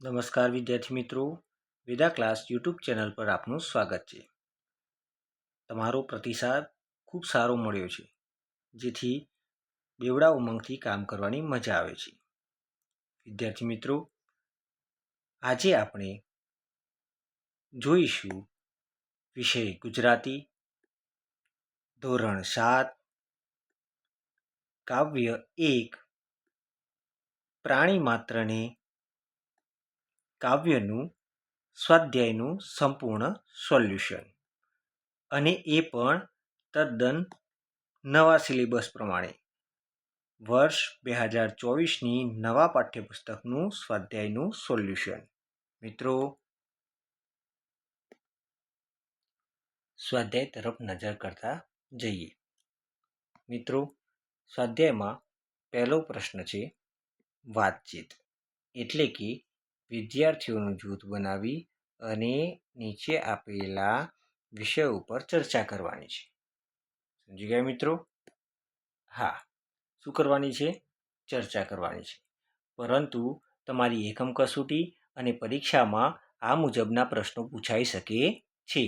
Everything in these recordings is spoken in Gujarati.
નમસ્કાર વિદ્યાર્થી મિત્રો, વેદા ક્લાસ યુટ્યુબ ચેનલ પર આપનું સ્વાગત છે. તમારો પ્રતિસાદ ખૂબ સારો મળ્યો છે, જેથી બેવડા ઉમંગથી કામ કરવાની મજા આવે છે. વિદ્યાર્થી મિત્રો, આજે આપણે જોઈશું વિષય ગુજરાતી, ધોરણ 7, કાવ્ય 1, પ્રાણી માત્રને કાવ્યનું સ્વાધ્યાયનું સંપૂર્ણ સોલ્યુશન, અને એ પણ તદ્દન નવા સિલેબસ પ્રમાણે વર્ષ 2024ની નવા પાઠ્યપુસ્તકનું સ્વાધ્યાયનું સોલ્યુશન. મિત્રો, સ્વાધ્યાય તરફ નજર કરતા જઈએ. મિત્રો, સ્વાધ્યાયમાં પહેલો પ્રશ્ન છે વાતચીત, એટલે કે વિદ્યાર્થીઓનું જૂથ બનાવી અને નીચે આપેલા વિષય ઉપર ચર્ચા કરવાની છે. સમજી ગયા મિત્રો? હા, શું કરવાની છે? ચર્ચા કરવાની છે. પરંતુ તમારી એકમ કસોટી અને પરીક્ષામાં આ મુજબના પ્રશ્નો પૂછાઈ શકે છે.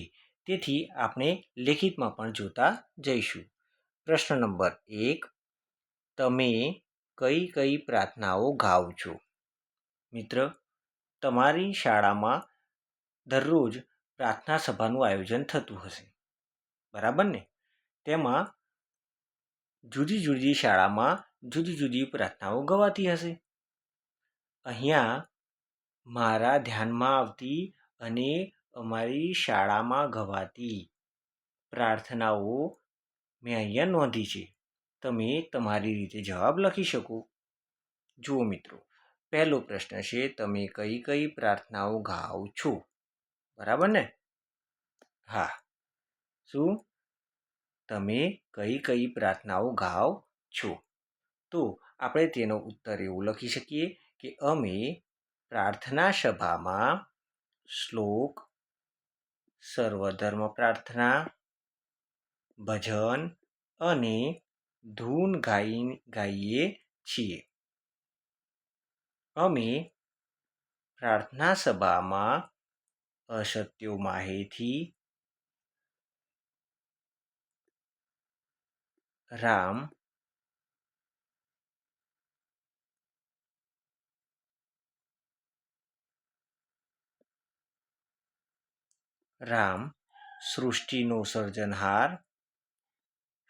તેથી આપણે લેખિતમાં પણ જોતા જઈશું. પ્રશ્ન નંબર 1, તમે કઈ કઈ પ્રાર્થનાઓ ગાઓ છો? મિત્ર, તમારી શાળામાં દરરોજ પ્રાર્થના સભાનું આયોજન થતું હશે, બરાબર ને? તેમાં જુદી જુદી શાળામાં જુદી જુદી પ્રાર્થનાઓ ગવાતી હશે. અહીંયા મારા ધ્યાનમાં આવતી અને અમારી શાળામાં ગવાતી પ્રાર્થનાઓ મેં અહીંયા નોંધી છે. તમે તમારી રીતે જવાબ લખી શકો. જુઓ મિત્રો, પહેલો પ્રશ્ન છે, તમે કઈ કઈ પ્રાર્થનાઓ ગાઓ છો? બરાબર ને? હા, શું તમે કઈ કઈ પ્રાર્થનાઓ ગાઓ છો? તો આપણે તેનો ઉત્તર એવું લખી શકીએ કે અમે પ્રાર્થના સભામાં શ્લોક, સર્વધર્મ પ્રાર્થના, ભજન અને ધૂન ગાઈએ છીએ. અમે પ્રાર્થના સભામાં અસત્યો માહેથી, રામ સૃષ્ટિનો સર્જનહાર,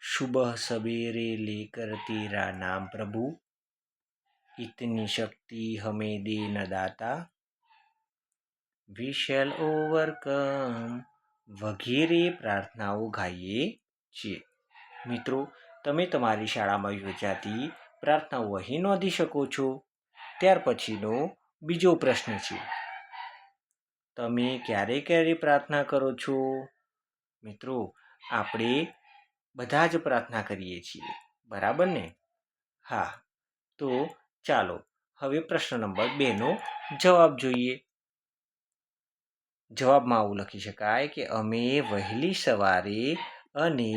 સુબહ સવેરે લેકર તેરા નામ પ્રભુ, ઇતની શક્તિ હમેं દે ન દાતા, વી શેલ ઓવરકમ વગેરે પ્રાર્થનાઓ ગાઈએ છીએ. મિત્રો, તમે તમારી શાળામાં યોજાતી પ્રાર્થનાઓ અહીં નોંધી શકો છો. ત્યાર પછીનો બીજો પ્રશ્ન છે, તમે ક્યારે ક્યારે પ્રાર્થના કરો છો? મિત્રો, આપણે બધા જ પ્રાર્થના કરીએ છીએ, બરાબર ને? હા, તો ચાલો હવે પ્રશ્ન નંબર 2નો જવાબ જોઈએ. જવાબમાં આવું લખી શકાય કે અમે વહેલી સવારે અને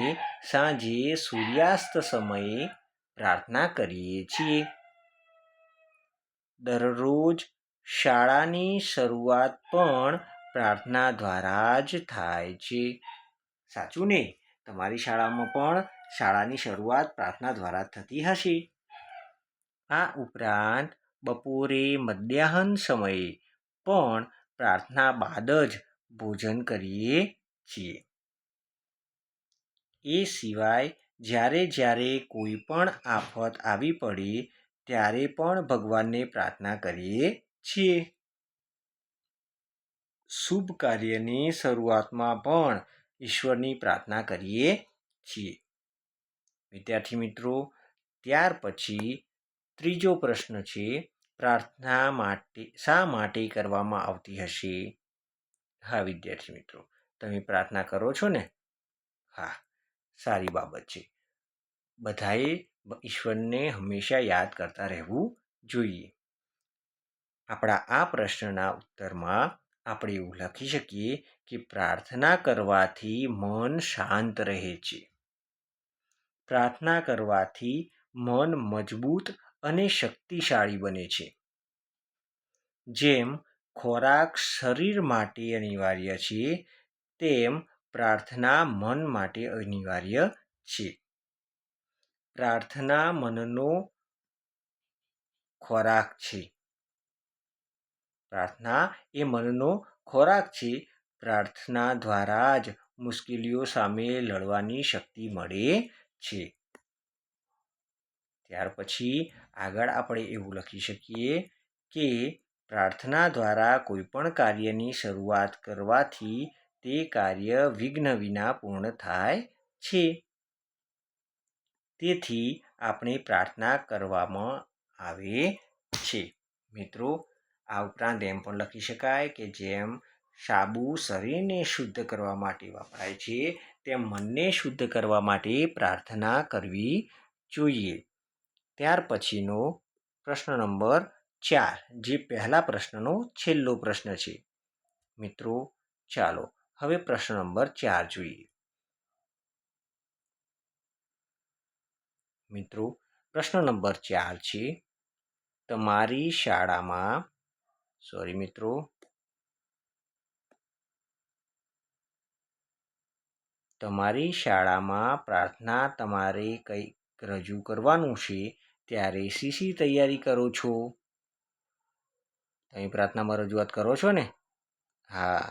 સાંજે સૂર્યાસ્ત સમયે પ્રાર્થના કરીએ છીએ. દરરોજ શાળાની શરૂઆત પણ પ્રાર્થના દ્વારા જ થાય છે. સાચું ને? તમારી શાળામાં પણ શાળાની શરૂઆત પ્રાર્થના દ્વારા થતી હશે. આ ઉપરાંત બપોરે મધ્યાહન સમયે પણ પ્રાર્થના બાદ જ ભોજન કરીએ છીએ. એ સિવાય જ્યારે જ્યારે કોઈ પણ આફત આવી પડે ત્યારે પણ ભગવાનને પ્રાર્થના કરીએ છીએ. શુભ કાર્યની શરૂઆતમાં પણ ઈશ્વરની પ્રાર્થના કરીએ છીએ. વિદ્યાર્થી મિત્રો, ત્યાર પછી ત્રીજો પ્રશ્ન છે, પ્રાર્થના શા માટે કરવામાં આવતી હશે? હા વિદ્યાર્થી મિત્રો, તમે પ્રાર્થના કરો છો ને? હા, સારી બાબત છે. બધાએ ઈશ્વરને હંમેશા યાદ કરતા રહેવું જોઈએ. આપણા આ પ્રશ્નના ઉત્તરમાં આપણે એવું લખી શકીએ કે પ્રાર્થના કરવાથી મન શાંત રહે છે. પ્રાર્થના કરવાથી મન મજબૂત અને શક્તિશાળી બને છે. જેમ ખોરાક શરીર માટે અનિવાર્ય છે, તેમ પ્રાર્થના મન માટે અનિવાર્ય છે. પ્રાર્થના મનનો ખોરાક છે. પ્રાર્થના એ મનનો ખોરાક છે. પ્રાર્થના દ્વારા જ મુશ્કેલીઓ સામે લડવાની શક્તિ મળે છે. ત્યાર પછી આગળ આપણે એવું લખી શકીએ કે પ્રાર્થના દ્વારા કોઈ પણ કાર્યની શરૂઆત કરવાથી તે કાર્ય વિઘ્ન વિના પૂર્ણ થાય છે. તેથી આપણે પ્રાર્થના કરવામાં આવે છે. મિત્રો, આ ઉપરાંત એમ પણ લખી શકાય કે જેમ સાબુ શરીરને શુદ્ધ કરવા માટે વપરાય છે, તેમ મનને શુદ્ધ કરવા માટે પ્રાર્થના કરવી જોઈએ. ત્યાર પછીનો પ્રશ્ન નંબર 4, જે પહેલા પ્રશ્નનો છેલ્લો પ્રશ્ન છે. મિત્રો, ચાલો હવે પ્રશ્ન નંબર 4 જોઈએ. મિત્રો, પ્રશ્ન નંબર 4 છે. તમારી શાળામાં પ્રાર્થના તમારે કંઈક રજૂ કરવાનું છે, ત્યારે શી તૈયારી કરો છો? તમે પ્રાર્થનામાં રજૂઆત કરો છો ને? હા,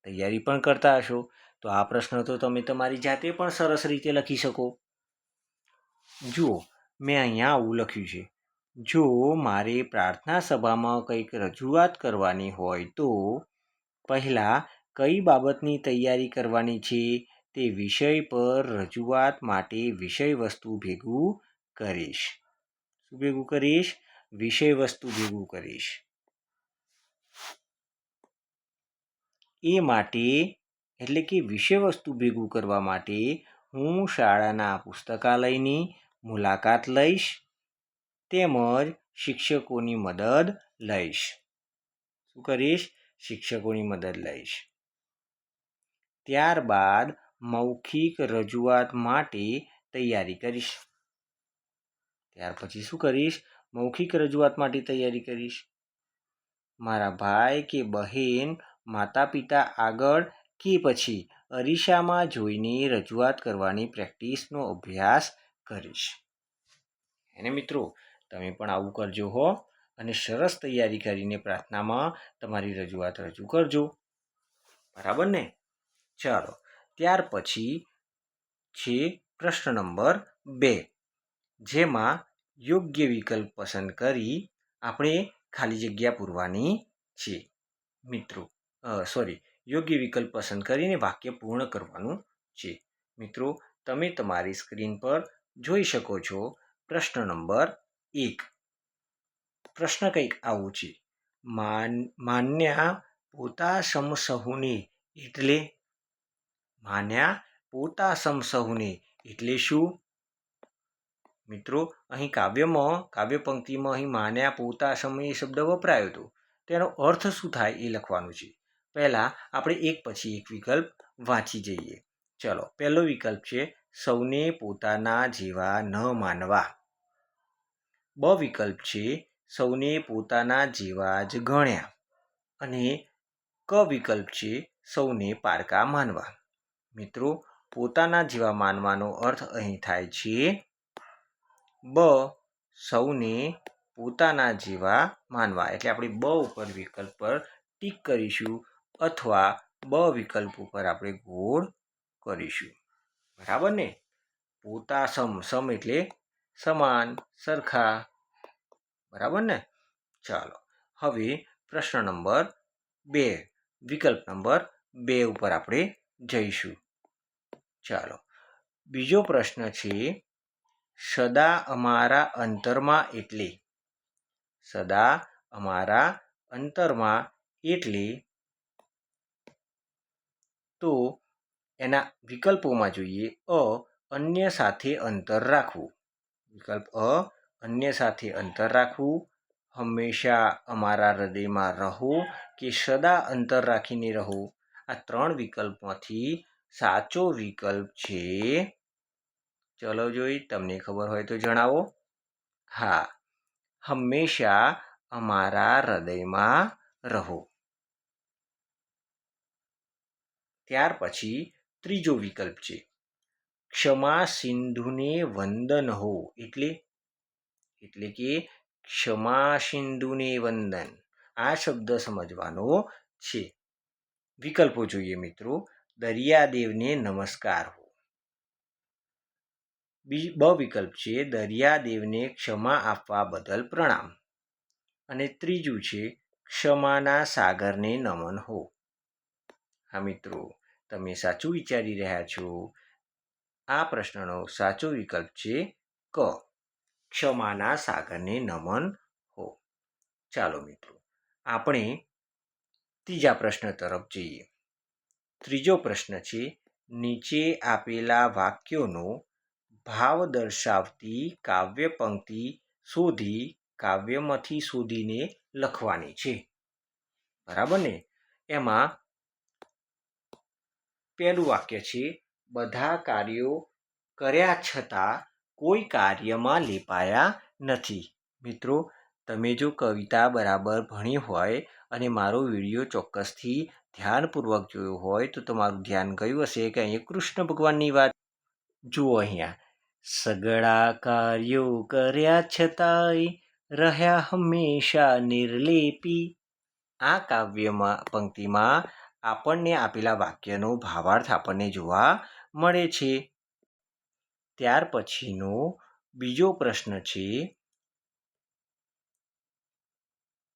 તૈયારી પણ કરતા હશો. તો આ પ્રશ્ન તો તમે તમારી જાતે પણ સરસ રીતે લખી શકો. જુઓ, મેં અહીંયા આવું લખ્યું છે. જો મારે પ્રાર્થના સભામાં કંઈક રજૂઆત કરવાની હોય તો પહેલાં કઈ બાબતની તૈયારી કરવાની છે, તે વિષય પર રજૂઆત માટે વિષય વસ્તુ ભેગું કરીશ. શું ભેગું કરીશ? વિષય વસ્તુ ભેગું કરીશ. એ માટે એટલે કે વિષય વસ્તુ ભેગું કરવા માટે હું શાળાના પુસ્તકાલયની મુલાકાત લઈશ, તેમજ શિક્ષકોની મદદ લઈશ. શું કરીશ? શિક્ષકોની મદદ લઈશ. ત્યારબાદ મૌખિક રજૂઆત માટે તૈયારી કરીશ. ત્યાર પછી શું કરીશ? મૌખિક રજૂઆત માટે તૈયારી કરીશ. મારા ભાઈ કે બહેન માતા પિતા આગળ કે પછી અરીસામાં જોઈને રજૂઆત કરવાની પ્રેક્ટિસનો અભ્યાસ કરીશ. એને મિત્રો, તમે પણ આવું કરજો હો, અને સરસ તૈયારી કરીને પ્રાર્થનામાં તમારી રજૂઆત રજૂ કરજો. બરાબર ને? ચાલો, ત્યાર પછી છે પ્રશ્ન નંબર 2, જેમાં યોગ્ય વિકલ્પ પસંદ કરી આપણે ખાલી જગ્યા પૂરવાની છે. મિત્રો, યોગ્ય વિકલ્પ પસંદ કરીને વાક્ય પૂર્ણ કરવાનું છે. મિત્રો, તમે તમારી સ્ક્રીન પર જોઈ શકો છો પ્રશ્ન નંબર 1. પ્રશ્ન કંઈક આવું છે. માન્યા પોતા સમ સહુને એટલે શું? મિત્રો, અહીં કાવ્ય પંક્તિમાં અહીં માન્યા પોતા સમ એ શબ્દ વપરાયો હતો. તેનો અર્થ શું થાય એ લખવાનું છે. પહેલાં આપણે એક પછી એક વિકલ્પ વાંચી જઈએ. ચલો, પહેલો વિકલ્પ છે સૌને પોતાના જેવા ન માનવા. બ વિકલ્પ છે સૌને પોતાના જેવા જ ગણ્યા. અને ક વિકલ્પ છે સૌને પારકા માનવા. મિત્રો, પોતાના જેવા માનવાનો અર્થ અહીં થાય છે બ, સૌને પોતાના જેવા માનવા. એટલે આપણે બ ઉપર વિકલ્પ પર ટીક કરીશું, અથવા બ વિકલ્પ ઉપર આપણે ગોળ કરીશું. બરાબર ને? પોતા સમ એટલે સમાન, સરખા. બરાબર ને? ચાલો, હવે પ્રશ્ન નંબર 2, વિકલ્પ નંબર 2 ઉપર આપણે જઈશું. ચાલો, બીજો પ્રશ્ન છે સદા અમારા અંતરમાં એટલે. સદા અમારા અંતરમાં એટલે તો એના વિકલ્પોમાં જોઈએ. અન્ય સાથે અંતર રાખવું. વિકલ્પ અ, અન્ય સાથે અંતર રાખવું. હંમેશા અમારા હૃદયમાં રહો કે સદા અંતર રાખીને રહો. આ 3 વિકલ્પમાંથી સાચો વિકલ્પ છે, ચલો જોઈ, તમને ખબર હોય તો જણાવો. હા, હંમેશા અમારા હૃદયમાં રહો. ત્યાર પછી ત્રીજો વિકલ્પ છે ક્ષમા સિંધુને વંદન હો, એટલે કે ક્ષમા સિંધુને વંદન. આ શબ્દ સમજવાનો છે. વિકલ્પો જોઈએ મિત્રો. દરિયાદેવને નમસ્કાર હો. બ વિકલ્પ છે દરિયાદેવને ક્ષમા આપવા બદલ પ્રણામ. અને ત્રીજું છે ક્ષમાના સાગરને નમન હો. હા મિત્રો, તમે સાચું વિચારી રહ્યા છો. આ પ્રશ્નનો સાચો વિકલ્પ છે ક, ક્ષમાના સાગરને નમન હો. ચાલો મિત્રો, આપણે ત્રીજા પ્રશ્ન તરફ જઈએ. ત્રીજો પ્રશ્ન છે નીચે આપેલા વાક્યોનો ભાવ દર્શાવતી કાવ્ય પંક્તિ શોધી કાવ્યમાંથી શોધીને લખવાની છે. બરાબર ને? એમાં પહેલું વાક્ય છે બધા કાર્યો કર્યા છતાં કોઈ કાર્યમાં લેપાયા નથી. મિત્રો, તમે જો કવિતા બરાબર ભણી હોય અને મારો વિડીયો ચોક્કસથી ધ્યાનપૂર્વક જોયો હોય તો તમારું ધ્યાન ગયું હશે કે અહીંયા કૃષ્ણ ભગવાનની વાત જુઓ. અહીંયા સગળા કાર્યો કર્યા છતાંય રહ્યા હંમેશા નિર્લેપી. આ કાવ્યમાં પંક્તિમાં આપણને આપેલા વાક્યનો ભાવાર્થ આપણને જોવા મળે છે. ત્યાર પછીનો બીજો પ્રશ્ન છે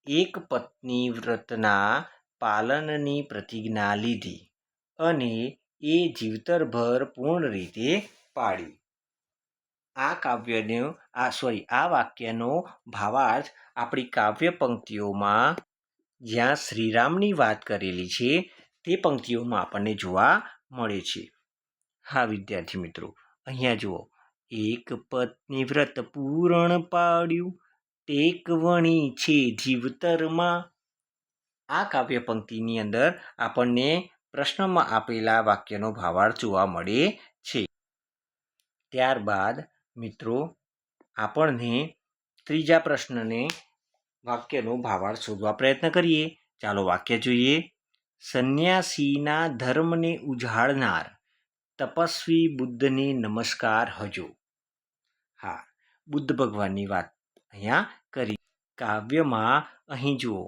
એક પત્ની વ્રતના પાલનની પ્રતિજ્ઞા લીધી અને એ જીવતરભર પૂર્ણ રીતે પાળી. આ વાક્યનો ભાવાર્થ આપણી કાવ્ય પંક્તિઓમાં જ્યાં શ્રીરામની વાત કરેલી છે તે પંક્તિઓમાં આપણને જોવા મળે છે. હા વિદ્યાર્થી મિત્રો, અહીંયા જુઓ. એક પત્ની વ્રત પૂરણ પાડ્યું, ટેક વણી છે જીવતરમાં. આ કાવ્ય પંક્તિની અંદર આપણને પ્રશ્નમાં આપેલા વાક્યનો ભાવાર્થ જોવા મળે છે. ત્યારબાદ મિત્રો આપણને ત્રીજા પ્રશ્નને વાક્યનો ભાવાર્થ શોધવા પ્રયત્ન કરીએ. ચાલો વાક્ય જોઈએ. સંન્યાસીના ધર્મને ઉજાડનાર તપસ્વી બુદ્ધને નમસ્કાર હજો. હા, બુદ્ધ ભગવાનની વાત અહીંયા કરી. કાવ્યમાં અહીં જુઓ,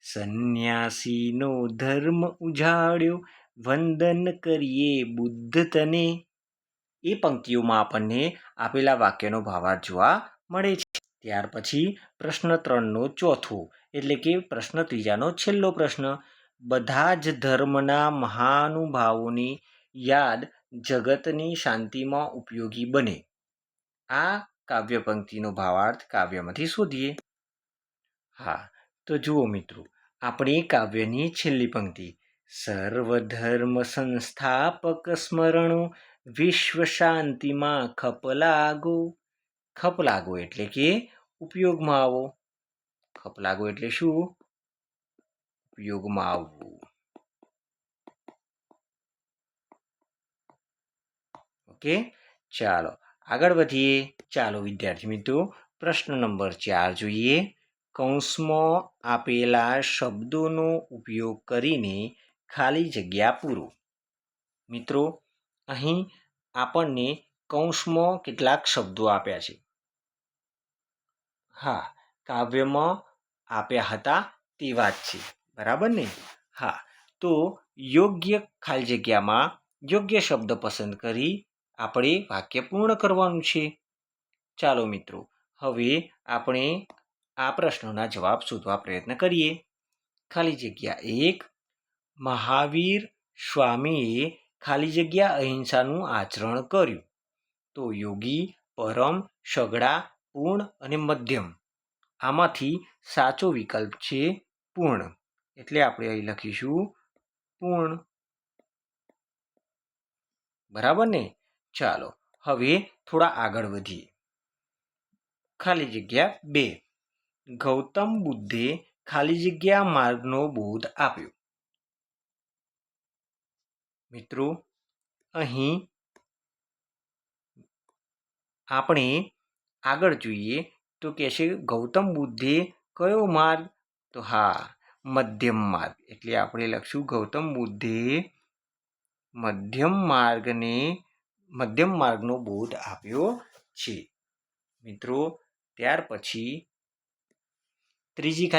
સંન્યાસીનો ધર્મ ઉજાડ્યો, વંદન કરીએ બુદ્ધ તને. એ પંક્તિઓમાં આપણને આપેલા વાક્યનો ભાવાર્થ જોવા મળે છે. ત્યાર પછી પ્રશ્ન 3નો ચોથો, એટલે કે પ્રશ્ન ત્રીજાનો છેલ્લો પ્રશ્ન. બધા જ ધર્મના મહાનુભાવોની યાદ જગતની શાંતિમાં ઉપયોગી બને. આ કાવ્ય પંક્તિનો ભાવાર્થ કાવ્યમાંથી શોધીએ. હા, તો જુઓ મિત્રો, આપણી કાવ્યની છેલ્લી પંક્તિ સર્વધર્મ સંસ્થાપક સ્મરણો વિશ્વ શાંતિમાં ખપ લાગો. ખપ લાગો એટલે કે ઉપયોગમાં આવો. ખપ લાગો એટલે શું? ઉપયોગમાં આવવું. ઓકે, ચાલો આગળ વધીએ. ચાલો વિદ્યાર્થી મિત્રો, પ્રશ્ન નંબર 4 જોઈએ. કૌંસમાં આપેલા શબ્દોનો ઉપયોગ કરીને ખાલી જગ્યા પૂરો. મિત્રો, અહીં આપણને કૌંસમાં કેટલાક શબ્દો આપ્યા છે. હા, કાવ્યમાં આપ્યા હતા તેવા જ છે. બરાબર ને? હા, તો યોગ્ય ખાલી જગ્યામાં યોગ્ય શબ્દ પસંદ કરી આપણે વાક્ય પૂર્ણ કરવાનું છે. ચાલો મિત્રો, હવે આપણે આ પ્રશ્નોના જવાબ શોધવા પ્રયત્ન કરીએ. ખાલી જગ્યા 1, મહાવીર સ્વામીએ ખાલી જગ્યા અહિંસાનું આચરણ કર્યું. તો યોગી, પરમ, સગળા, પૂર્ણ અને મધ્યમ. આમાંથી સાચો વિકલ્પ છે પૂર્ણ. એટલે આપણે અહીં લખીશું પૂર્ણ. બરાબર ને? ચાલો હવે થોડા આગળ વધીએ. ખાલી જગ્યા 2, ગૌતમ બુદ્ધે ખાલી જગ્યા માર્ગનો બોધ આપ્યો. મિત્રો, અહીં આપણે આગળ જોઈએ તો કહે છે ગૌતમ બુદ્ધે કયો માર્ગ? તો હા, મધ્યમ માર્ગ. એટલે આપણે લખશું ગૌતમ બુદ્ધે મધ્યમ માર્ગનો બોધ આપ્યો છે. મિત્રો, ત્યાર પછી ત્રીજી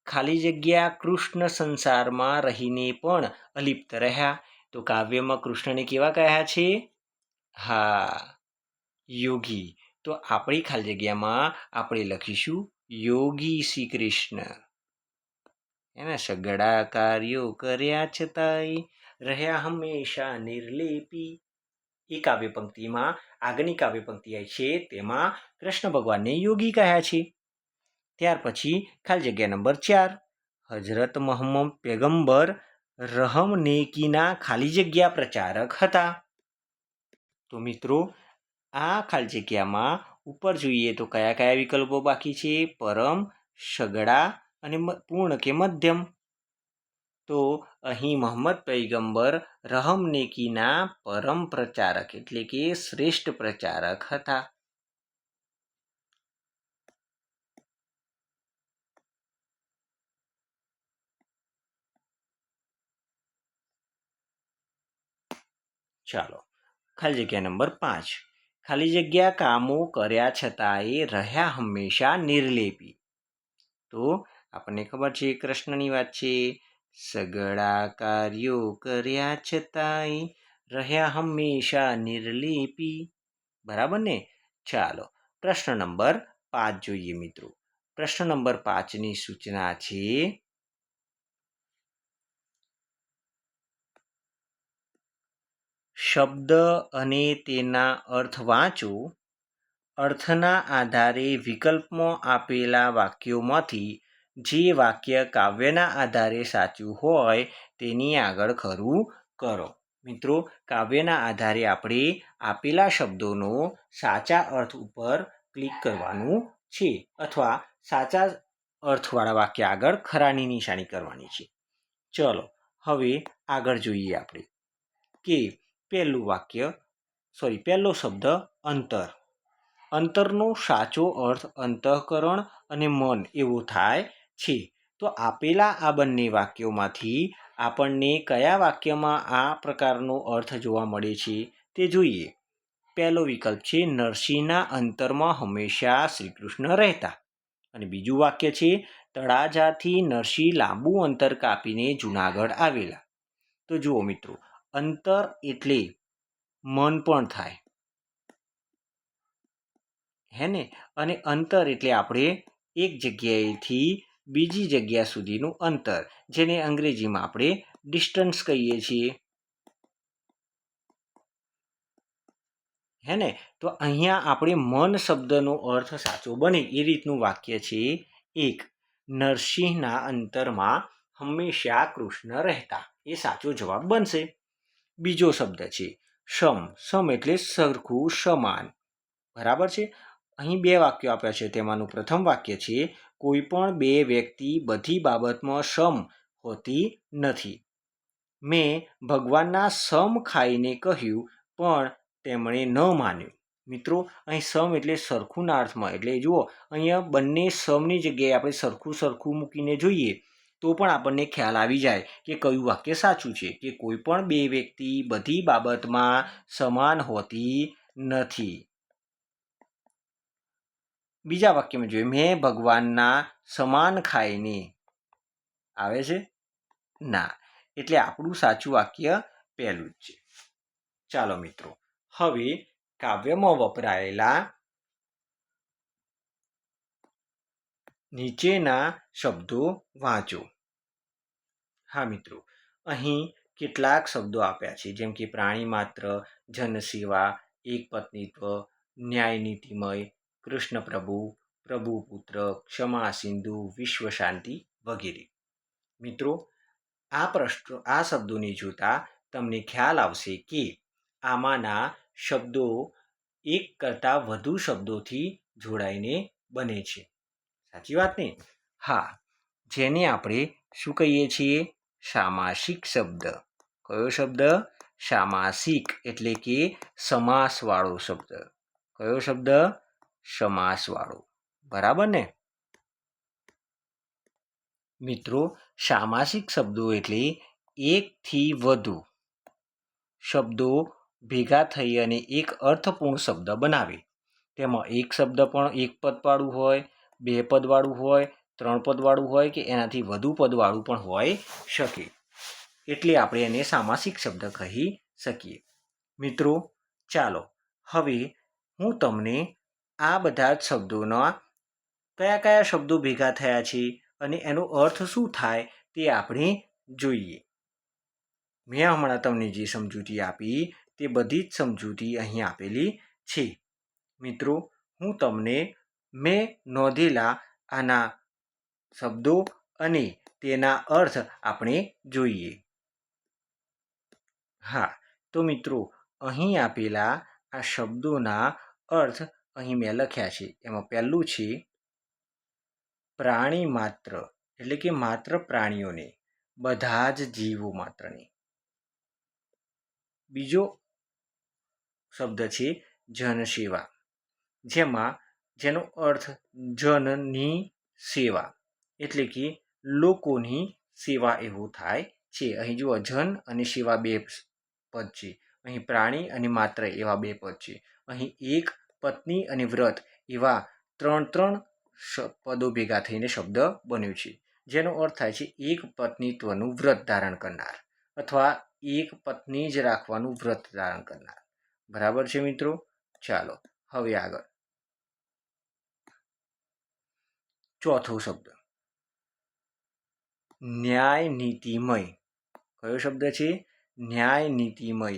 ખાલી જગ્યા કૃષ્ણ સંસારમાં રહીને પણ અલિપ્ત રહ્યા. તો કાવ્યમાં કૃષ્ણને કેવા કહ્યા છે? હા, યોગી. તો આપણી ખાલી જગ્યામાં આપણે લખીશું યોગી શ્રી કૃષ્ણ. એને સઘળા કાર્યો કર્યા છતાંય રહ્યા હંમેશા નિર્લેપી. એ કાવ્ય પંક્તિમાં આગળની કાવ્ય પંક્તિ છે તેમાં કૃષ્ણ ભગવાનને યોગી કહ્યા છે. ત્યાર પછી ખાલી જગ્યા નંબર 4, હજરત મોહમ્મદ પેગમ્બર રહમ નેકીના ખાલી જગ્યા પ્રચારક હતા. તો મિત્રો, આ ખાલી જગ્યામાં ઉપર જોઈએ તો કયા કયા વિકલ્પો બાકી છે? પરમ, સઘળા અને પૂર્ણ કે મધ્યમ. તો અહીં મોહમ્મદ પૈગંબર રહમ નેકીના પરમ પ્રચારક એટલે કે શ્રેષ્ઠ પ્રચારક હતા. ચાલો, ખાલી જગ્યા નંબર 5, ખાલી જગ્યા કામો કર્યા છતાંય રહ્યા હંમેશા નિર્લેપી. તો આપણને ખબર છે કૃષ્ણની વાત છે, સઘળા કાર્યો કર્યા છતાંય રહ્યા હંમેશા નિર્લેપી. બરાબર ને? ચાલો, પ્રશ્ન નંબર 5 જોઈએ મિત્રો. પ્રશ્ન નંબર 5ની સૂચના છે, શબ્દ અને તેના અર્થ વાંચો. અર્થના આધારે વિકલ્પમાં આપેલા વાક્યોમાંથી જે વાક્ય કાવ્યના આધારે સાચું હોય તેની આગળ ખરું કરો. મિત્રો, કાવ્યના આધારે આપણે આપેલા શબ્દોનો સાચા અર્થ ઉપર ક્લિક કરવાનું છે અથવા સાચા અર્થવાળા વાક્ય આગળ ખરાની નિશાની કરવાની છે. ચલો, હવે આગળ જોઈએ આપણે કે પહેલો શબ્દ અંતર. અંતરનો સાચો અર્થ અંતઃકરણ અને મન એવો થાય છે. તો આપેલા આ બંને વાક્યોમાંથી આપણને કયા વાક્યમાં આ પ્રકારનો અર્થ જોવા મળે છે તે જોઈએ. પહેલો વિકલ્પ છે, નરસિંહના અંતરમાં હંમેશા શ્રીકૃષ્ણ રહેતા. અને બીજું વાક્ય છે, તળાજાથી નરસિંહ લાંબુ અંતર કાપીને જુનાગઢ આવેલા. તો જુઓ મિત્રો, અંતર એટલે મન પણ થાય હે ને, અને અંતર એટલે આપણે એક જગ્યાએથી બીજી જગ્યા સુધીનું અંતર, જેને અંગ્રેજીમાં આપણે ડિસ્ટન્સ કહીએ છીએ. હે ને, તો અહીંયા આપણે મન શબ્દનો અર્થ સાચો બને એ રીતનું વાક્ય છે. એક, નરસિંહના અંતરમાં હંમેશા કૃષ્ણ રહેતા, એ સાચો જવાબ બનશે. બીજો શબ્દ છે સમ એટલે સરખું, સમાન. બરાબર છે. અહીં 2 વાક્યો આપ્યા છે. તેમાંનું પ્રથમ વાક્ય છે, કોઈ પણ 2 વ્યક્તિ બધી બાબતમાં સમ હોતી નથી. મેં ભગવાનના સમ ખાઈને કહ્યું પણ તેમણે ન માન્યું. મિત્રો, અહીં સમ એટલે સરખુંના અર્થમાં, એટલે જુઓ અહીંયા બંને સમની જગ્યાએ આપણે સરખું મૂકીને જોઈએ તો પણ આપણને ખ્યાલ આવી જાય કે કયું વાક્ય સાચું છે, કે કોઈ પણ 2 વ્યક્તિ બધી બાબતમાં સમાન હોતી નથી. બીજા વાક્યમાં જોઈએ, મેં ભગવાનના સમાન ખાઈને, આવે છે? ના. એટલે આપણું સાચું વાક્ય પહેલું જ છે. ચાલો મિત્રો, હવે કાવ્યમાં વપરાયેલા નીચેના શબ્દો વાંચો. હા મિત્રો, અહીં કેટલાક શબ્દો આપ્યા છે, જેમ કે પ્રાણી માત્ર, જનસેવા, એક પત્નીત્વ, ન્યાય નીતિમય, કૃષ્ણ પ્રભુ, પ્રભુપુત્ર, ક્ષમા સિંધુ, વિશ્વ શાંતિ વગેરે. મિત્રો, આ શબ્દોને જોતા તમને ખ્યાલ આવશે કે આમાંના શબ્દો એક કરતાં વધુ શબ્દોથી જોડાઈને બને છે. સાચી વાત ને? હા, જેને આપણે શું કહીએ છીએ? સામાસિક શબ્દ. કયો શબ્દ? સામાસિક એટલે કે સમાસવાળો શબ્દ. કયો શબ્દ? સમાસવાળો. બરાબર ને? મિત્રો, સામાસિક શબ્દો એટલે એકથી વધુ શબ્દો ભેગા થઈ અને એક અર્થપૂર્ણ શબ્દ બનાવે. તેમાં એક શબ્દ પણ એક પદવાળું હોય, બે પદવાળું હોય, ત્રણ પદવાળું હોય કે એનાથી વધુ પદવાળું પણ હોઈ શકે. એટલે આપણે એને સામાસિક શબ્દ કહી શકીએ. મિત્રો, ચાલો હવે હું તમને આ બધા જ શબ્દોના કયા કયા શબ્દો ભેગા થયા છે અને એનો અર્થ શું થાય તે આપણે જોઈએ. મેં હમણાં તમને જે સમજૂતી આપી તે બધી જ સમજૂતી અહીં આપેલી છે. મિત્રો, હું તમને મેં નોંધેલા આના શબ્દો અને તેના અર્થ આપણે જોઈએ. હા, તો મિત્રો, અહીં આપેલા આ શબ્દોના અર્થ અહીં મેં લખ્યા છે. એમાં પહેલું છે પ્રાણી માત્ર, એટલે કે માત્ર પ્રાણીઓને, બધા જ જીવો માત્રને. બીજો શબ્દ છે જનસેવા, જેનો અર્થ જનની સેવા, એટલે કે લોકોની સેવા એવો થાય છે. અહીં જુઓ, જન અને સેવા બે પદ છે. અહીં પ્રાણી અને માત્ર એવા બે પદ છે. અહીં એક, પત્ની અને વ્રત એવા ત્રણ પદો ભેગા થઈને શબ્દ બન્યો છે. જેનો અર્થ થાય છે એક પત્નીત્વનું વ્રત ધારણ કરનાર, અથવા એક પત્ની જ રાખવાનું વ્રત ધારણ કરનાર. બરાબર છે મિત્રો? ચાલો હવે આગળ. ચોથો શબ્દ ન્યાય નીતિમય. કયો શબ્દ છે? ન્યાય નીતિમય,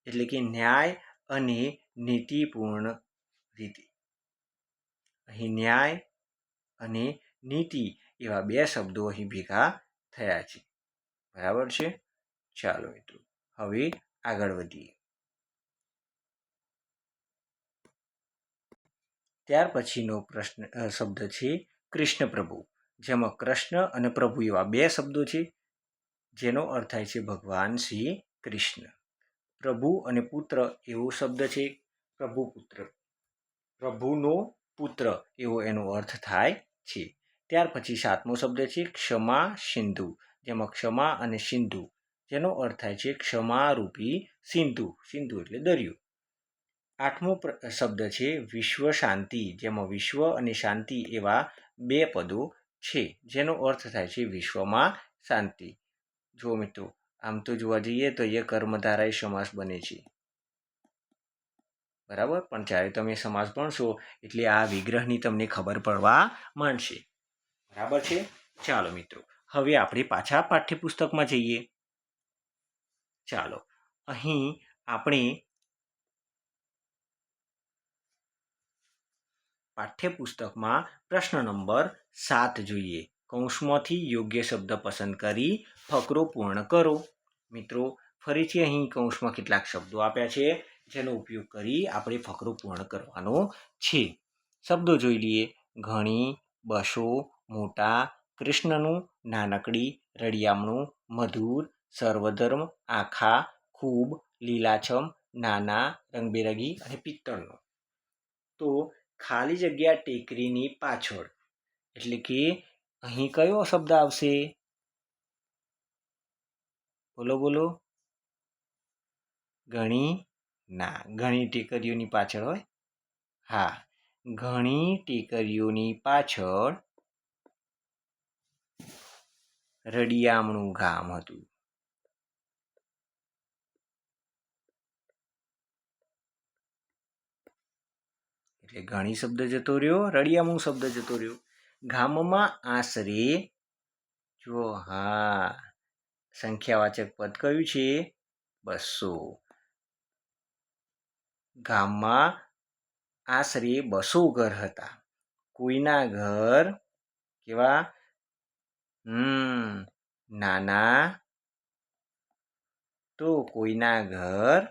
એટલે કે ન્યાય અને નીતિપૂર્ણ રીતે. અહીં ન્યાય અને નીતિ એવા બે શબ્દો અહીં ભેગા થયા છે. બરાબર છે? ચાલો મિત્રો હવે આગળ વધીએ. ત્યાર પછીનો શબ્દ છે કૃષ્ણ પ્રભુ, જેમાં કૃષ્ણ અને પ્રભુ એવા બે શબ્દો છે. જેનો અર્થ થાય છે ભગવાન શ્રી કૃષ્ણ. પ્રભુ અને પુત્ર એવો શબ્દ છે. પ્રભુ પુત્ર, પ્રભુનો પુત્ર એવો એનો અર્થ થાય છે. ત્યાર પછી સાતમો શબ્દ છે ક્ષમા સિંધુ, જેમાં ક્ષમા અને સિંધુ, જેનો અર્થ થાય છે ક્ષમારૂપી સિંધુ. સિંધુ એટલે દરિયો. આઠમો શબ્દ છે વિશ્વ શાંતિ, જેમાં વિશ્વ અને શાંતિ એવા બે પદો છે. જેનો અર્થ થાય છે વિશ્વમાં શાંતિ. જો મિત્રો, આમ તો જોવા જઈએ તો એ કર્મધારય સમાસ બને છે. બરાબર, પણ જ્યારે તમે સમાસ ભણશો એટલે આ વિગ્રહની તમને ખબર પડવા માંડશે. બરાબર છે? ચાલો મિત્રો, હવે આપણે પાછા પાઠ્યપુસ્તકમાં જઈએ. ચાલો, અહીં આપણે પાઠ્યપુસ્તકમાં પ્રશ્ન નંબર 7 જોઈએ. કૌંસમાંથી યોગ્ય શબ્દ પસંદ કરી ફકરો પૂર્ણ કરો. મિત્રો, ફરીથી અહીં કૌંસમાં કેટલાક શબ્દો આપ્યા છે, જેનો ઉપયોગ કરી આપણે ફકરો પૂર્ણ કરવાનો છે. શબ્દો જોઈ લઈએ. ઘણી, બસો, મોટા, કૃષ્ણનું, નાનકડી, રળિયામણું, મધુર, સર્વધર્મ, આખા, ખૂબ, લીલાછમ, નાના, રંગબેરંગી અને પિત્તળનો. તો ખાલી જગ્યા ટેકરીની પાછળ, એટલે કે અહીં કયો શબ્દ આવશે? બોલો બોલો. ઘણી? ના, ઘણી ટેકરીઓની પાછળ હોય. હા, ઘણી ટેકરીઓની પાછળ રળિયામણું ગામ હતું. એટલે ઘણી શબ્દ જતો રહ્યો, રળિયામણું શબ્દ જતો રહ્યો. ગામમાં આશરે, જો હા, સંખ્યાવાચક પદ કયું છે? 200. ગામમાં આશરે 200 ઘર હતા. કોઈના ઘર કેવા? નાના, તો કોઈના ઘર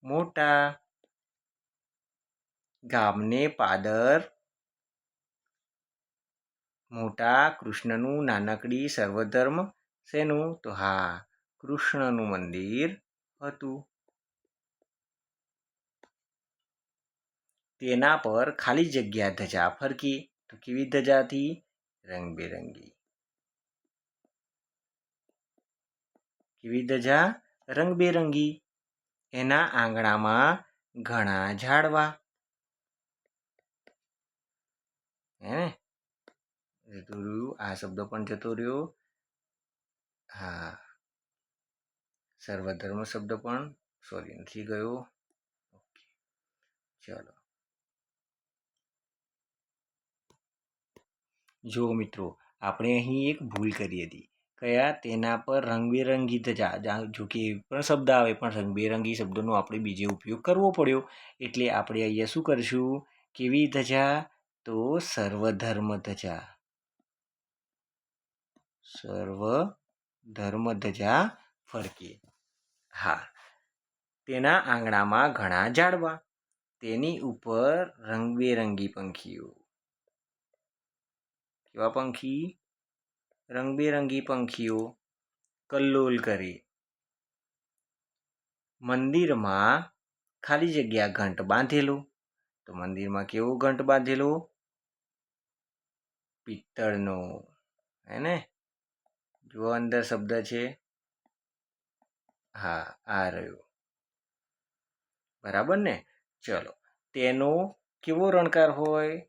મોટા. ગામને પાદર મોટા, કૃષ્ણનું, નાનકડી, સર્વધર્મ, શેનું? તો હા, કૃષ્ણનું મંદિર હતું. તેના પર ખાલી જગ્યા ધજા ફરકી. તો કેવી ધજા હતી? રંગબેરંગી. કેવી ધજા? રંગબેરંગી. એના આંગણામાં ઘણા ઝાડવા. હે જતું રહ્યું, આ શબ્દ પણ જતો રહ્યો. હા, સર્વધર્મ શબ્દ પણ સોરી નથી ગયો. ઓકે, ચલો જો મિત્રો, આપણે અહીં એક ભૂલ કરી હતી. કયા? તેના પર રંગબેરંગી ધજા. જો કે એ પણ શબ્દ આવે, પણ રંગબેરંગી શબ્દનો આપણે બીજે ઉપયોગ કરવો પડ્યો. એટલે આપણે અહીંયા શું કરીશું? કેવી ધજા? તો સર્વધર્મ ધજા. સર્વધર્મ ધજા ફરકે. હા, તેના આંગણામાં ઘણા ઝાડવા. તેની ઉપર રંગબેરંગી પંખીઓ. કેવા પંખી? રંગબેરંગી પંખીઓ કલ્લોલ કરે. મંદિરમાં ખાલી જગ્યા ઘંટ બાંધેલો. તો મંદિરમાં કેવો ઘંટ બાંધેલો? પિત્તળનો. હે ને? જો અંદર શબ્દ છે. હા, આ રહ્યો. બરાબર ને? ચલો, તેનો કેવો રણકાર હોય?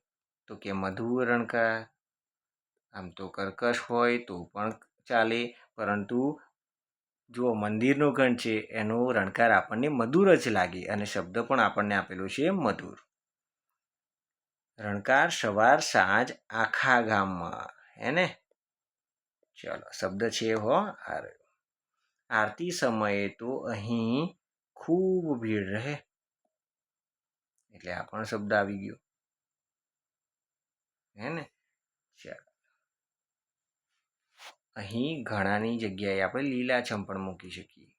તો કે મધુર રણકાર. આમ તો કર્કશ હોય તો પણ ચાલે, પરંતુ જો મંદિરનો ઘંટ છે એનો રણકાર આપણને મધુર જ લાગે, અને શબ્દ પણ આપણને આપેલો છે મધુર. રણકાર સવાર સાંજ આખા ગામમાં. હે ને? ચલો, શબ્દ છે હો આ રહ્યો. આરતી સમયે તો અહીં ખૂબ ભીડ રહે. એટલે આ પણ શબ્દ આવી ગયો. હે ને? ચાલો, અહીં ઘણાની જગ્યાએ આપણે લીલાછમ પણ મૂકી શકીએ.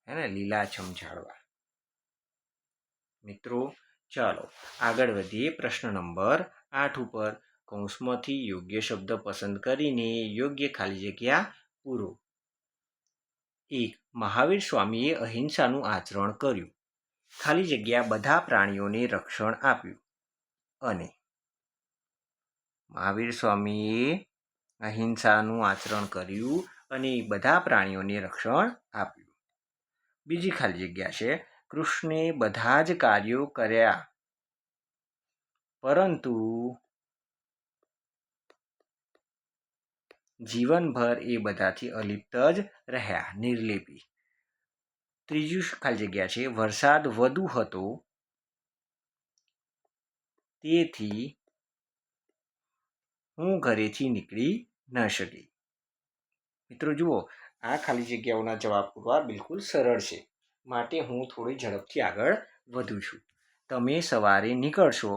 હે ને? લીલાછમ ઝાડવા. મિત્રો ચાલો આગળ વધીએ પ્રશ્ન નંબર 8 ઉપર. કૌંસમાંથી યોગ્ય શબ્દ પસંદ કરીને યોગ્ય ખાલી જગ્યા પૂરો. 1. મહાવીર સ્વામીએ અહિંસાનું આચરણ કર્યું. ખાલી જગ્યા બધા પ્રાણીઓને રક્ષણ આપ્યું. અને મહાવીર સ્વામીએ અહિંસાનું આચરણ કર્યું અને બધા પ્રાણીઓને રક્ષણ આપ્યું. બીજી ખાલી જગ્યા છે. કૃષ્ણે બધા જ કાર્યો કર્યા, પરંતુ જીવનભર એ બધાથી અલિપ્ત જ રહ્યા, નિર્લેપી. ત્રીજી ખાલી જગ્યા છે. વરસાદ વધુ હતો, તેથી હું ઘરેથી નીકળી ન શકી. મિત્રો જુઓ, આ ખાલી જગ્યાઓના જવાબ પૂરવા બિલકુલ સરળ છે, માટે હું થોડી ઝડપથી આગળ વધું છું. તમે સવારે નીકળશો,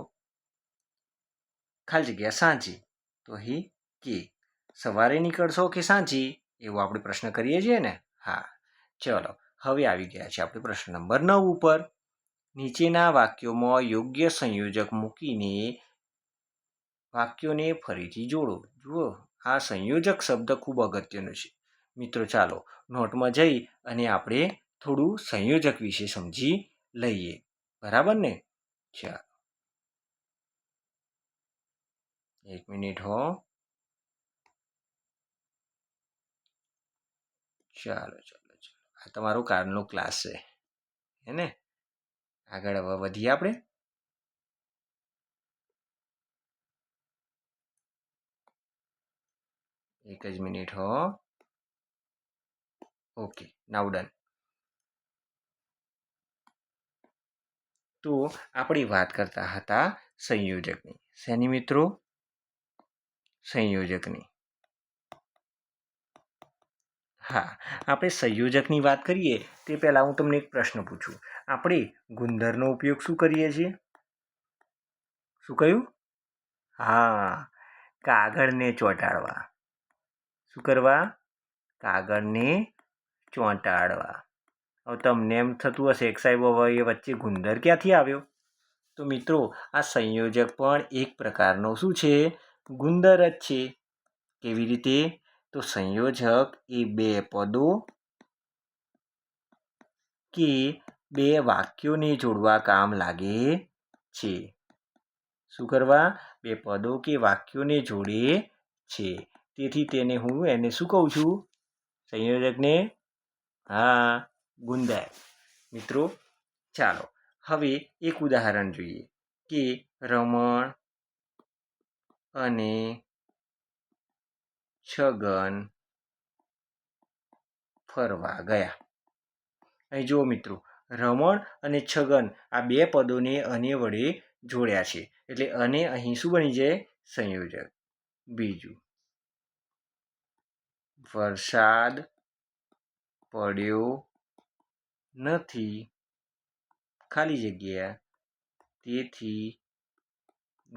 ખાલી જગ્યા સાંજે. તો અહીં કે સવારે નીકળશો કે સાંજે, એવો આપણે પ્રશ્ન કરીએ છીએ ને. હા, ચલો હવે આવી ગયા છે આપણે પ્રશ્ન નંબર 9 ઉપર. નીચેના વાક્યોમાં યોગ્ય સંયોજક મૂકીને વાક્યોને ફરીથી જોડો. જુઓ, આ સંયોજક શબ્દ ખૂબ અગત્યનો છે. મિત્રો ચાલો નોટમાં જઈ અને આપણે થોડું સંયોજક વિશે સમજી લઈએ. બરાબર ને? ચાલો 1 મિનિટ હો. ચાલો આ તમારો કારનો ક્લાસ છે, હે ને? આગળ હવે વધીએ આપણે. એક જ મિનિટ હો. ઓકે, નાઉ ડન. તો આપણે વાત કરતા હતા સંયોજકની. શેની મિત્રો? સંયોજકની. હા, આપણે સંયોજકની વાત કરીએ તે પહેલાં હું તમને એક પ્રશ્ન પૂછું. આપણે ગુંદરનો ઉપયોગ શું કરીએ છીએ? શું કહ્યું? હા, કાગળને ચોંટાડવા. શું કરવા? કાગળને ચોંટાડવા. હવે તમને એમ થતું હશે કે સાહેબ હવે એ વચ્ચે ગુંદર ક્યાંથી આવ્યો? તો મિત્રો, આ સંયોજક પણ એક પ્રકારનો શું છે? ગુંદર જ છે. કેવી રીતે? તો સંયોજક એ બે પદો કે બે વાક્યોને જોડવા કામ લાગે છે. શું કરવા? બે પદો કે વાક્યોને જોડે છે. તેથી એને શું કહું છું? સંયોજકને હા ગુંદાય. મિત્રો ચાલો હવે એક ઉદાહરણ જોઈએ કે રમણ અને છગન ફરવા ગયા. અહીં જુઓ મિત્રો, રમણ અને છગન આ બે પદોને અને વડે જોડ્યા છે, એટલે અને અહીં શું બની જાય? સંયોજક. બીજું, વરસાદ પડ્યો નથી, ખાલી જગ્યા, તેથી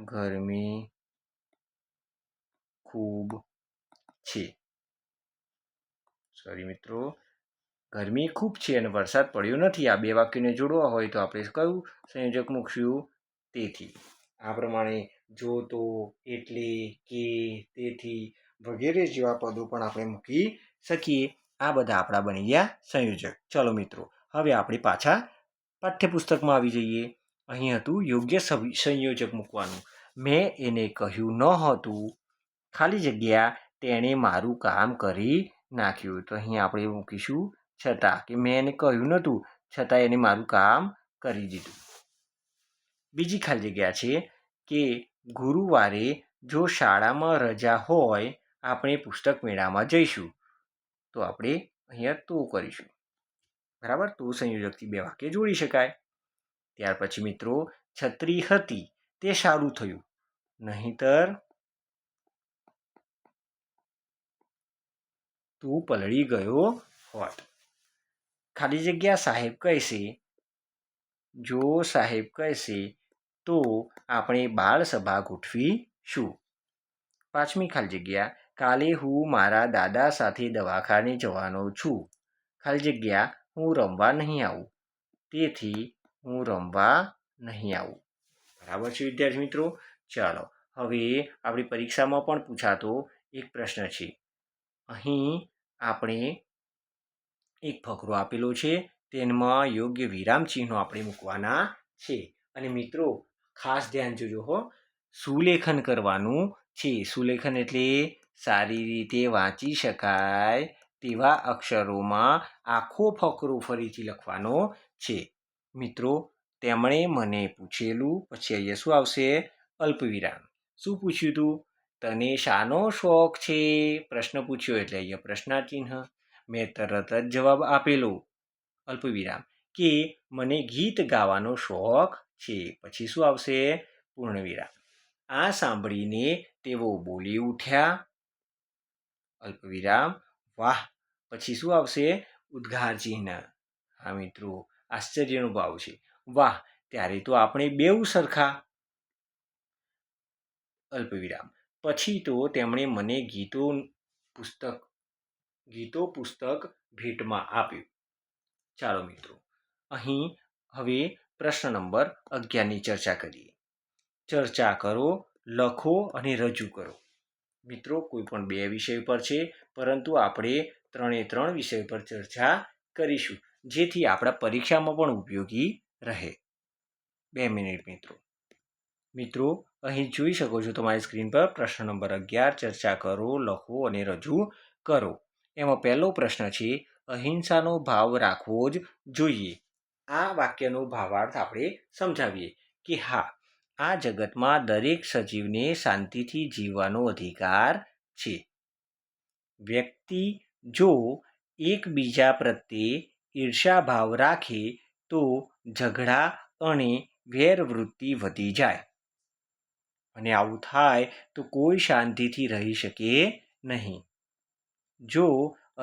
ગરમી ખૂબ છે. સોરી મિત્રો, ગરમી ખૂબ છે અને વરસાદ પડ્યો નથી. આ બે વાક્યોને જોડવા હોય તો આપણે કયું સંયોજક મૂકશું? તેથી. આ પ્રમાણે જો, તો, એટલે, કે, તેથી વગેરે જેવા પદો પણ આપણે મૂકી શકીએ. આ બધા આપણા બની ગયા સંયોજક. ચલો મિત્રો, હવે આપણે પાછા પાઠ્યપુસ્તકમાં આવી જઈએ. અહીં હતું યોગ્ય સંયોજક મૂકવાનું. મેં એને કહ્યું ન હતું, ખાલી જગ્યા, તેણે મારું કામ કરી નાખ્યું. તો અહીં આપણે મૂકીશું છતાં, કે મેં એને કહ્યું નહોતું છતાં એને મારું કામ કરી દીધું. બીજી ખાલી જગ્યા છે કે ગુરુવારે જો શાળામાં રજા હોય, આપણે પુસ્તક મેળામાં જઈશું. તો આપણે અહીંયા તો કરીશું. બરાબર, તો સંયોજકથી બે વાક્ય જોડી શકાય. ત્યાર પછી મિત્રો, છત્રી હતી તે સારું થયું, નહીંતર તું પલળી ગયો હોત. ખાલી જગ્યા, સાહેબ કહેશે, જો સાહેબ કહેશે તો આપણે બાળ સભા ગોઠવીશું. પાંચમી ખાલી જગ્યા, કાલે હું મારા દાદા સાથે દવાખાને જવાનો છું, ખાલી જગ્યા, હું રમવા નહીં આવું, તેથી હું રમવા નહીં આવું. બરાબર છે વિદ્યાર્થી મિત્રો? ચાલો હવે આપણી પરીક્ષામાં પણ પૂછાતો એક પ્રશ્ન છે. અહીં આપણે એક ફકરો આપેલો છે, તેમાં યોગ્ય વિરામ ચિહ્નો આપણે મૂકવાના છે. અને મિત્રો ખાસ ધ્યાન જોજો હો, સુલેખન કરવાનું છે. સુલેખન એટલે સારી રીતે વાંચી શકાય તેવા અક્ષરોમાં આખો ફકરો ફરીથી લખવાનો છે. મિત્રો તેમણે મને પૂછેલું, પછી અહીંયા શું આવશે? અલ્પવિરામ. શું પૂછ્યું હતું? તને શાનો શોખ છે? પ્રશ્ન પૂછ્યો એટલે અહીંયા પ્રશ્નાર્થ ચિહ્ન. મેં તરત જ જવાબ આપેલો, અલ્પવિરામ, કે મને ગીત ગાવાનો શોખ છે. પછી શું આવશે? પૂર્ણવિરામ. આ સાંભળીને તેઓ બોલી ઉઠ્યા, અલ્પવિરામ, વાહ. પછી શું આવશે? ઉદ્ગાર ચિહ્ન. હા મિત્રો, આશ્ચર્યનો ભાવ છે. વાહ, ત્યારે તો આપણે બેઉ સરખા, અલ્પવિરામ. પછી તો તેમણે મને ગીતો પુસ્તક ભેટમાં આપ્યું. ચાલો મિત્રો, અહીં હવે પ્રશ્ન નંબર 11ની ચર્ચા કરીએ. ચર્ચા કરો, લખો અને રજૂ કરો. મિત્રો કોઈ પણ બે વિષય પર છે, પરંતુ આપણે 3 વિષય પર ચર્ચા કરીશું, જેથી આપણા પરીક્ષામાં પણ ઉપયોગી રહે. 2 મિનિટ મિત્રો અહીં જોઈ શકો છો તમારી સ્ક્રીન પર પ્રશ્ન નંબર 11, ચર્ચા કરો, લખો અને રજૂ કરો. એમાં પહેલો પ્રશ્ન છે, અહિંસાનો ભાવ રાખવો જ જોઈએ. આ વાક્યનો ભાવાર્થ આપણે સમજાવીએ કે હા, આ જગતમાં દરેક સજીવને શાંતિથી જીવવાનો અધિકાર છે. વ્યક્તિ જો એકબીજા પ્રત્યે ઈર્ષાભાવ રાખે તો ઝઘડા અને વેરવૃત્તિ વધી જાય, અને આવું થાય તો કોઈ શાંતિથી રહી શકે નહીં. જો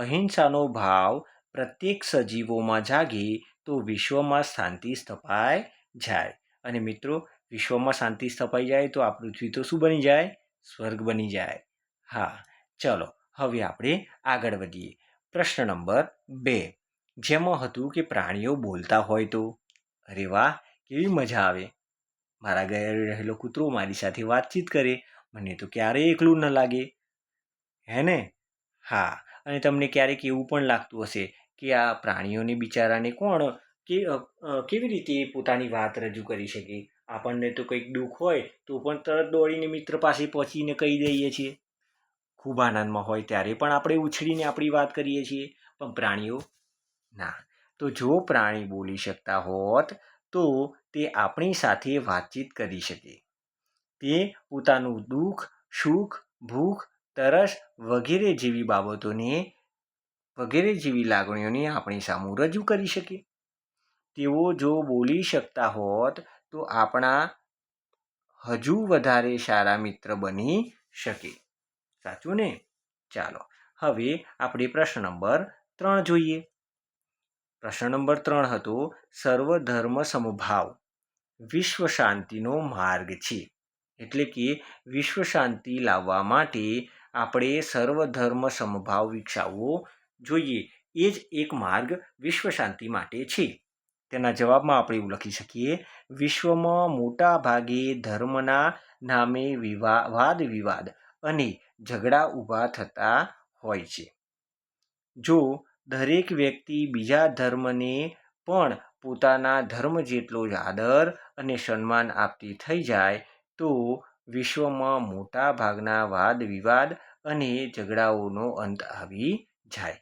અહિંસાનો ભાવ પ્રત્યેક સજીવોમાં જાગે તો વિશ્વમાં શાંતિ સ્થપાઈ જાય. અને મિત્રો, વિશ્વમાં શાંતિ સ્થપાઈ જાય તો આ પૃથ્વી તો શું બની જાય? સ્વર્ગ બની જાય. હા, ચલો હવે આપણે આગળ વધીએ. પ્રશ્ન નંબર 2, જેમાં હતું કે પ્રાણીઓ બોલતા હોય તો. અરે વાહ, કેવી મજા આવે. મારા ઘરે રહેલો કૂતરો મારી સાથે વાતચીત કરે, મને તો ક્યારેય એકલું ન લાગે, હે ને? હા, અને તમને ક્યારેક એવું પણ લાગતું હશે કે આ પ્રાણીઓને બિચારાને કોણ કેવી રીતે પોતાની વાત રજૂ કરી શકે? આપણને તો કંઈક દુઃખ હોય તો પણ તરત દોડીને મિત્ર પાસે પહોંચીને કહી દઈએ છીએ. ખૂબ આનંદમાં હોય ત્યારે પણ આપણે ઉછળીને આપણી વાત કરીએ છીએ, પણ પ્રાણીઓ ના. તો જો પ્રાણી બોલી શકતા હોત તો તે આપણી સાથે વાતચીત કરી શકે. તે પોતાનું દુઃખ, સુખ, ભૂખ, તરસ વગેરે જેવી લાગણીઓને આપણી સામું રજૂ કરી શકે. તેઓ જો બોલી શકતા હોત તો આપણા હજુ વધારે સારા મિત્ર બની શકે. સાચું ને? ચાલો હવે આપણે પ્રશ્ન નંબર 3 જોઈએ. પ્રશ્ન નંબર 3 હતો સર્વધર્મ સમભાવ વિશ્વ શાંતિનો માર્ગ છે. એટલે કે વિશ્વ શાંતિ લાવવા માટે આપણે સર્વધર્મ સમભાવ વિકસાવવો જોઈએ. એ જ એક માર્ગ વિશ્વ શાંતિ માટે છે. તેના જવાબમાં આપણે એવું લખી શકીએ, વિશ્વમાં મોટા ભાગે ધર્મના નામે વાદ વિવાદ અને ઝઘડા ઊભા થતા હોય છે. જો દરેક વ્યક્તિ બીજા ધર્મને પણ પોતાના ધર્મ જેટલો જ આદર અને સન્માન આપતી થઈ જાય તો વિશ્વમાં મોટા ભાગના વાદ વિવાદ અને ઝઘડાઓનો અંત આવી જાય.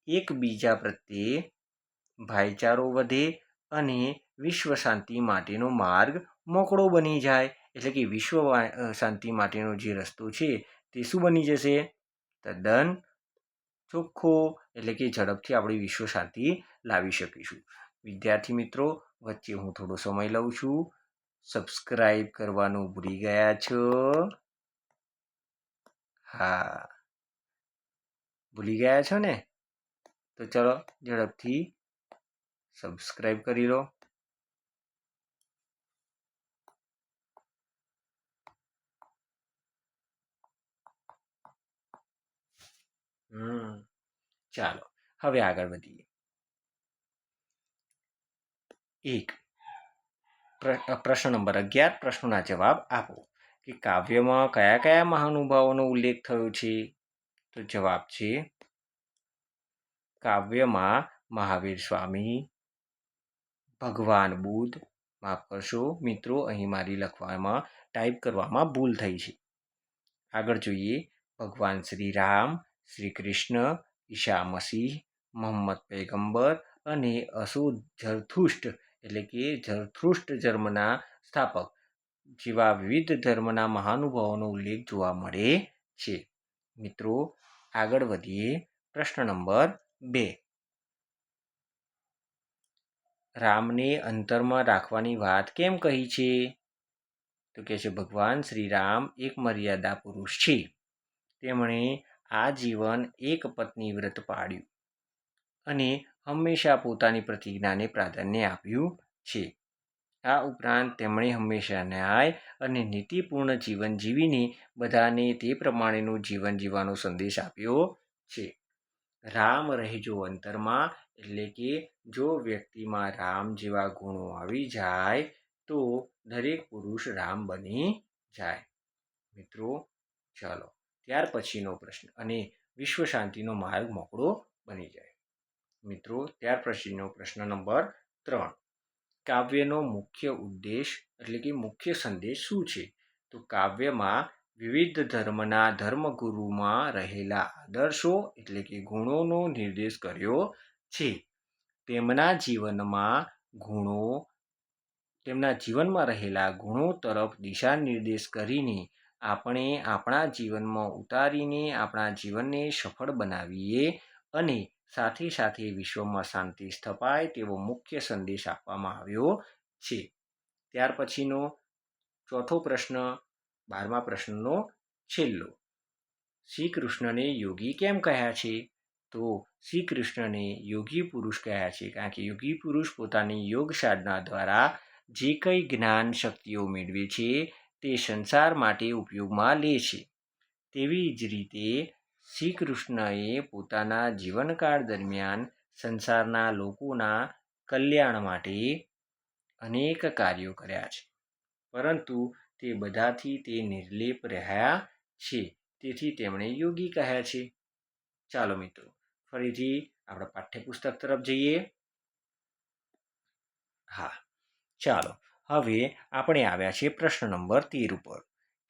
એકબીજા પ્રત્યે ભાઈચારો વધે અને વિશ્વ શાંતિ માટેનો માર્ગ મોકળો બની જાય. એટલે કે વિશ્વ શાંતિ માટેનો જે રસ્તો છે તે શું બની જશે? તદ્દન ચોખ્ખો. એટલે કે ઝડપથી આપણે વિશ્વ શાંતિ લાવી શકીશું. વિદ્યાર્થી મિત્રો, વચ્ચે હું થોડો સમય લઉં છું. સબસ્ક્રાઈબ કરવાનું ભૂલી ગયા છો? હા, ભૂલી ગયા છો ને? તો ચલો ઝડપથી સબસ્ક્રાઈબ કરી લો. ચાલો હવે આગળ વધીએ. પ્રશ્ન નંબર 11 પ્રશ્નોના જવાબ આપો. કે કાવ્યમાં કયા કયા મહાનુભાવોનો ઉલ્લેખ થયો છે? તો જવાબ છે કાવ્યમાં મહાવીર સ્વામી, ભગવાન બુદ્ધ, માફ કરશો મિત્રો, અહીં મારી ટાઈપ કરવામાં ભૂલ થઈ છે. આગળ જોઈએ, ભગવાન શ્રી રામ, શ્રી કૃષ્ણ, ઈસા મસીહ, મોહમ્મદ પૈગંબર અને ઝરથુષ્ટ એટલે કે ઝરથુષ્ટ ધર્મના સ્થાપક જેવા વિવિધ ધર્મના મહાનુભાવોનો ઉલ્લેખ જોવા મળે છે. મિત્રો આગળ વધીએ. પ્રશ્ન નંબર 2. રામને અંતરમાં રાખવાની વાત કેમ કહી છે? તો કહે છે ભગવાન શ્રી રામ એક મર્યાદા પુરુષ છે. તેમણે આજીવન એક પત્ની વ્રત પાળ્યું અને હંમેશા પોતાની પ્રતિજ્ઞાને પ્રાધાન્ય આપ્યું છે. આ ઉપરાંત તેમણે હંમેશા ન્યાય અને નીતિપૂર્ણ જીવન જીવીને બધાને તે પ્રમાણેનું જીવન જીવવાનો સંદેશ આપ્યો છે. રામ રહેજો અંતરમાં એટલે કે જો વ્યક્તિમાં રામ જેવા ગુણો આવી જાય તો દરેક પુરુષ રામ બની જાય. મિત્રો ચાલો ત્યાર પછીનો પ્રશ્ન અને વિશ્વ શાંતિનો માર્ગ મોકળો બની જાય. મિત્રો ત્યાર પછીનો પ્રશ્ન નંબર 3. કાવ્યનો મુખ્ય ઉદ્દેશ એટલે કે મુખ્ય સંદેશ શું છે? તો કાવ્યમાં વિવિધ ધર્મના ધર્મગુરુમાં રહેલા આદર્શો એટલે કે ગુણોનો નિર્દેશ કર્યો છે. તેમના જીવનમાં રહેલા ગુણો તરફ દિશા નિર્દેશ કરીને આપણે આપણા જીવનમાં ઉતારીને આપણા જીવનને સફળ બનાવીએ અને સાથે સાથે વિશ્વમાં શાંતિ સ્થપાય તેવો મુખ્ય સંદેશ આપવામાં આવ્યો છે. ત્યાર પછીનો ચોથો પ્રશ્ન 12મા પ્રશ્નનો છેલ્લો. શ્રી કૃષ્ણને યોગી કેમ કહ્યા છે? તો શ્રી કૃષ્ણને યોગી પુરુષ કહ્યા છે કારણ કે યોગી પુરુષ પોતાની યોગ સાધના દ્વારા જે કંઈ જ્ઞાન શક્તિઓ મેળવે છે તે સંસાર માટે ઉપયોગમાં લે છે. તેવી જ રીતે શ્રી કૃષ્ણએ પોતાના જીવનકાળ દરમિયાન સંસારના લોકોના કલ્યાણ માટે અનેક કાર્યો કર્યા છે, પરંતુ તે બધાથી તે નિર્લેપ રહ્યા છે. તેથી તેમણે યોગી કહ્યા છે. ચાલો મિત્રો ફરીથી આપણા પાઠ્યપુસ્તક તરફ જઈએ. હા, ચાલો હવે આપણે આવ્યા છીએ પ્રશ્ન નંબર 13 ઉપર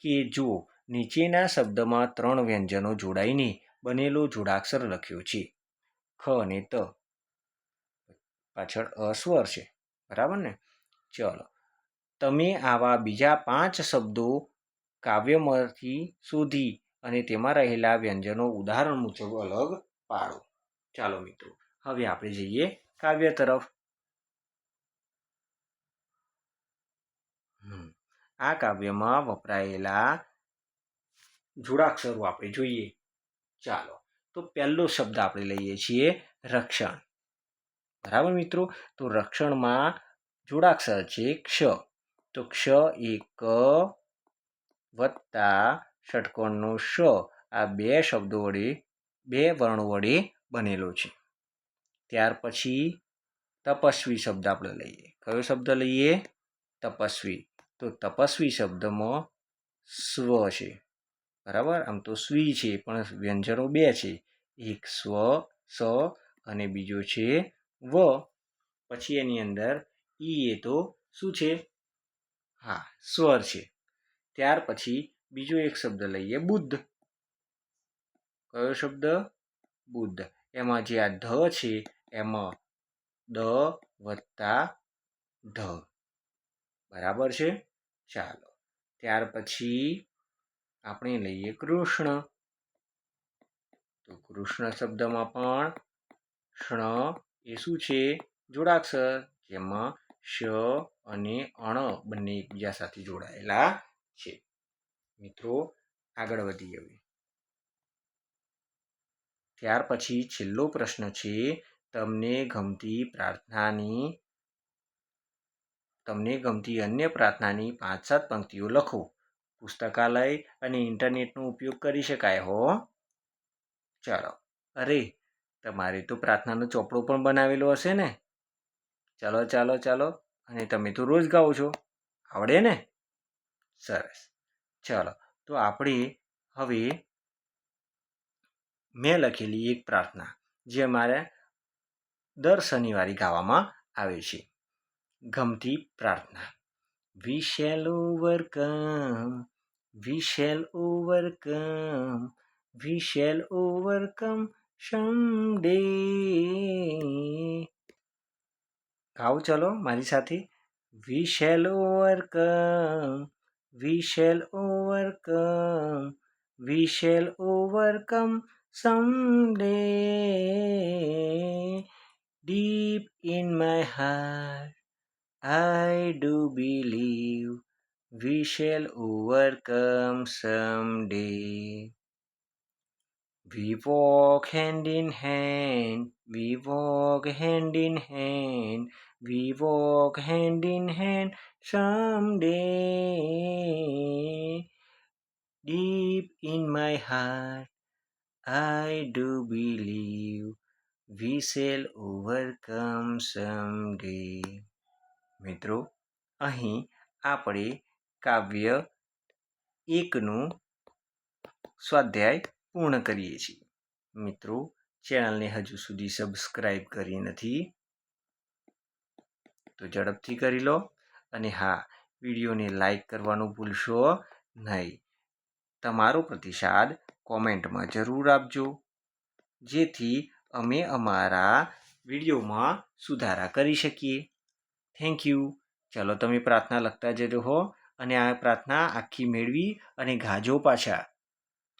કે જો નીચેના શબ્દમાં 3 વ્યંજનો જોડાઈને બનેલો જોડાક્ષર લખ્યો છે. ખ અને ત પાછળ સ્વર છે, બરાબર ને? ચલો, તમે આવા બીજા 5 શબ્દો કાવ્યમાંથી શોધી અને તેમાં રહેલા વ્યંજનો ઉદાહરણ મુજબ અલગ પાડો. ચાલો મિત્રો, હવે આપણે જઈએ કાવ્ય તરફ. આ કાવ્યમાં વપરાયેલા જોડાક્ષરો આપણે જોઈએ. ચાલો, તો પહેલો શબ્દ આપણે લઈએ છીએ રક્ષણ. બરાબર મિત્રો? તો રક્ષણમાં જોડાક્ષર છે ક્ષ. તો ક્ષ એ ક વત્તા ષટકોણનો શ, આ 2 શબ્દો વડે 2 વર્ણો વડે બનેલો છે. ત્યાર પછી તપસ્વી શબ્દ આપણે લઈએ. કયો શબ્દ લઈએ? તપસ્વી. તો તપસ્વી શબ્દમાં સ્વ છે, બરાબર? આમ તો સ્વી છે, પણ વ્યંજનો 2 છે. એક સ્વ સ અને બીજો છે વ. પછી એની અંદર ઈ એ તો શું છે? હા, સ્વર છે. ત્યાર પછી બીજો એક શબ્દ લઈએ બુદ્ધ. કયો શબ્દ? બુદ્ધ. એમાં જે આ ધ છે એમાં દ વત્તા ધ, બરાબર છે? ચાલો, ત્યાર પછી આપણે લઈએ કૃષ્ણ. તો કૃષ્ણ શબ્દમાં પણ ષ્ણ એ શું છે? જોડાક્ષર, જેમાં શ અને અણ બંને એકબીજા સાથે જોડાયેલા છે. મિત્રો, આગળ વધીએ હવે. ત્યાર પછી છેલ્લો પ્રશ્ન છે, તમને ગમતી અન્ય પ્રાર્થનાની 5-7 પંક્તિઓ લખો. પુસ્તકાલય અને ઇન્ટરનેટનો ઉપયોગ કરી શકાય હો. ચાલો, અરે તમારે તો પ્રાર્થનાનો ચોપડો પણ બનાવેલો હશે ને? ચાલો ચાલો ચાલો, અને તમે તો રોજ ગાઓ છો, આવડે ને? સરસ. ચાલો, તો આપણે હવે મેં લખેલી એક પ્રાર્થના જે મારે દર શનિવારે ગાવામાં આવે છે. ગમતી પ્રાર્થના. We shall overcome, we shall overcome, we shall overcome someday. ગાઓ ચલો મારી સાથે. We shall overcome, we shall overcome, we shall overcome someday. Deep in my heart I do believe we shall overcome someday. We walk hand in hand, we walk hand in hand, we walk hand in hand someday. Deep in my heart I do believe we shall overcome someday. મિત્રો, અહીં આપણે કાવ્ય 1નું સ્વાધ્યાય પૂર્ણ કરીએ છીએ. મિત્રો, ચેનલને હજુ સુધી સબસ્ક્રાઈબ કરી નથી તો ઝડપથી કરી લો, અને હા, વિડીયોને લાઈક કરવાનું ભૂલશો નહીં. તમારો પ્રતિસાદ કોમેન્ટમાં જરૂર આપજો, જેથી અમે અમારા વિડીયોમાં સુધારા કરી શકીએ. Thank you. ચાલો, તમે પ્રાર્થના લખતા જજો હો, અને આ પ્રાર્થના આખી મેળવી અને ગાજો પાછા.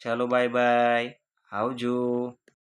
ચાલો, બાય બાય, આવજો.